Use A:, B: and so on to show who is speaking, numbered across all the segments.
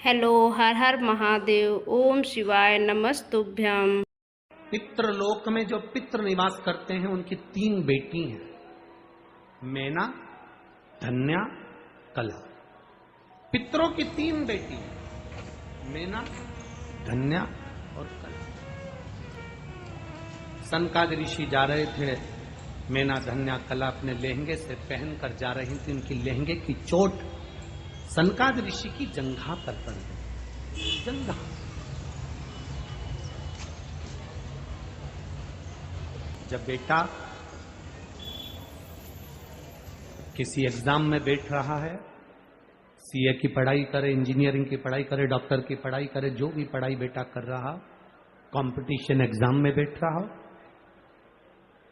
A: Hello, हर हर महादेव, ओम शिवाय नमस्तुभ्यम।
B: पितृलोक में जो पितृ निवास करते हैं उनकी 3 बेटी हैं, मैना, धन्या, कला। पितरों की 3 बेटी हैं, मैना, धन्या और कला। सनकादिक ऋषि जा रहे थे, मैना, धन्या, कला अपने लहंगे से पहनकर जा रही थी। उनकी लहंगे की चोट सनकादिक ऋषि की जंघा पर पड़ गई। जंघा। जब बेटा किसी एग्जाम में बैठ रहा है, सीए की पढ़ाई करे, इंजीनियरिंग की पढ़ाई करे, डॉक्टर की पढ़ाई करे, जो भी पढ़ाई बेटा कर रहा, कंपटीशन एग्जाम में बैठ रहा हो,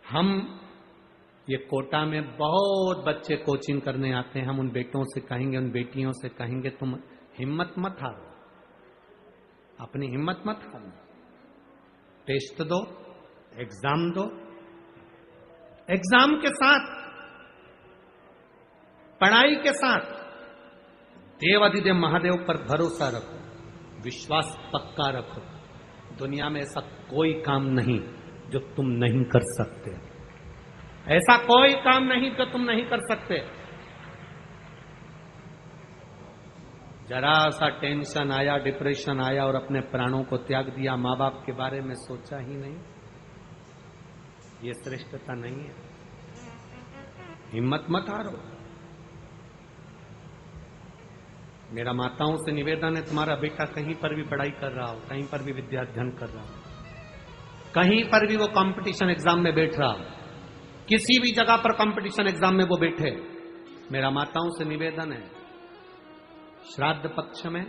B: हम ये कोटा में बहुत बच्चे कोचिंग करने आते हैं। हम उन बेटों से कहेंगे, उन बेटियों से कहेंगे, तुम हिम्मत मत हारो, अपनी हिम्मत मत हारो, टेस्ट दो, एग्जाम दो, एग्जाम के साथ, पढ़ाई के साथ देवाधिदेव महादेव पर भरोसा रखो, विश्वास पक्का रखो। दुनिया में ऐसा कोई काम नहीं जो तुम नहीं कर सकते, ऐसा कोई काम नहीं जो तुम नहीं कर सकते। जरा सा टेंशन आया, डिप्रेशन आया और अपने प्राणों को त्याग दिया, मां बाप के बारे में सोचा ही नहीं, ये श्रेष्ठता नहीं है। हिम्मत मत हारो। मेरा माताओं से निवेदन है, तुम्हारा बेटा कहीं पर भी पढ़ाई कर रहा हो, कहीं पर भी विद्या अध्ययन कर रहा हो, कहीं पर भी वो कंपटीशन एग्जाम में बैठ रहा हो, किसी भी जगह पर कंपटीशन एग्जाम में वो बैठे, मेरा माताओं से निवेदन है, श्राद्ध पक्ष में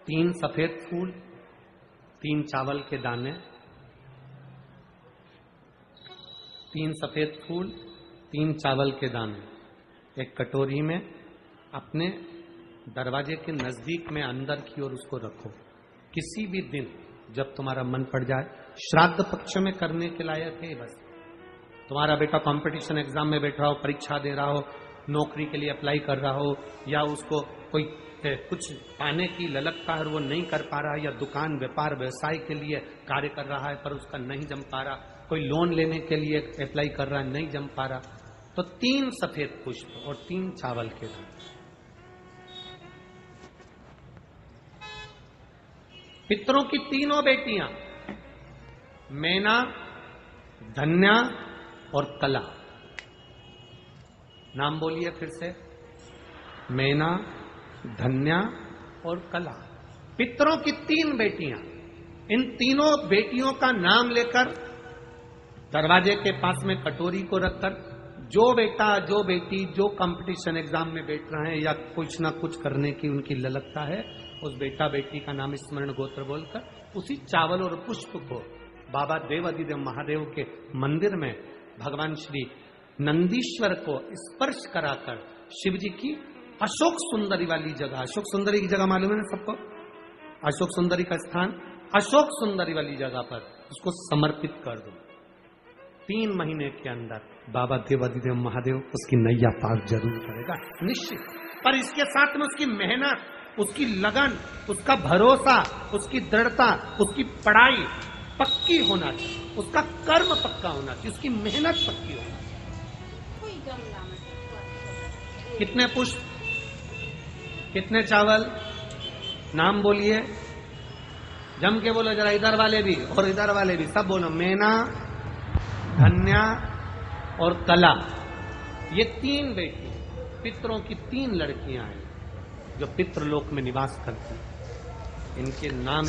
B: 3 सफेद फूल, 3 चावल के दाने, 3 सफेद फूल, 3 चावल के दाने एक कटोरी में अपने दरवाजे के नजदीक में अंदर की ओर उसको रखो। किसी भी दिन जब तुम्हारा मन पड़ जाए, श्राद्ध पक्ष में करने के लायक है। बस तुम्हारा बेटा कंपटीशन एग्जाम में बैठ रहा हो, परीक्षा दे रहा हो, नौकरी के लिए अप्लाई कर रहा हो, या उसको कोई कुछ पाने की ललकता है और वो नहीं कर पा रहा है, या दुकान व्यापार व्यवसाय के लिए कार्य कर रहा है पर उसका नहीं जम पा रहा, कोई लोन लेने के लिए अप्लाई कर रहा है, नहीं जम पा रहा, तो 3 सफेद पुष्प और 3 चावल के दाने। पितरों की 3 बेटियां, मैना, धन्या और कला। नाम बोलिए फिर से, मैना, धन्या और कला। पितरों की 3 बेटियां, इन तीनों बेटियों का नाम लेकर दरवाजे के पास में कटोरी को रखकर, जो बेटा, जो बेटी, जो कंपटीशन एग्जाम में बैठ रहे हैं या कुछ ना कुछ करने की उनकी ललकता है, उस बेटा बेटी का नाम स्मरण गोत्र बोलकर उसी चावल और पुष्प को बाबा देवाधिदेव महादेव के मंदिर में भगवान श्री नंदीश्वर को स्पर्श कराकर शिव जी की अशोक सुंदरी वाली जगह, अशोक सुंदरी की जगह मालूम है ना सबको, अशोक सुंदरी का स्थान, अशोक सुंदरी वाली जगह पर उसको समर्पित कर दो। 3 महीने के अंदर बाबा देवाधिदेव महादेव उसकी नैया पार जरूर करेगा, निश्चित। पर इसके साथ में उसकी मेहनत, उसकी लगन, उसका भरोसा, उसकी दृढ़ता, उसकी पढ़ाई पक्की होना चाहिए, उसका कर्म पक्का होना चाहिए, उसकी मेहनत पक्की होना चाहिए। कितने पुष्प, कितने चावल, नाम बोलिए, जम के बोलो जरा, इधर वाले भी और इधर वाले भी, सब बोलो, मैना, धन्या और कला। ये 3 बेटी, पितरों की 3 लड़कियां हैं जो पितृलोक में निवास करती हैं। इनके नाम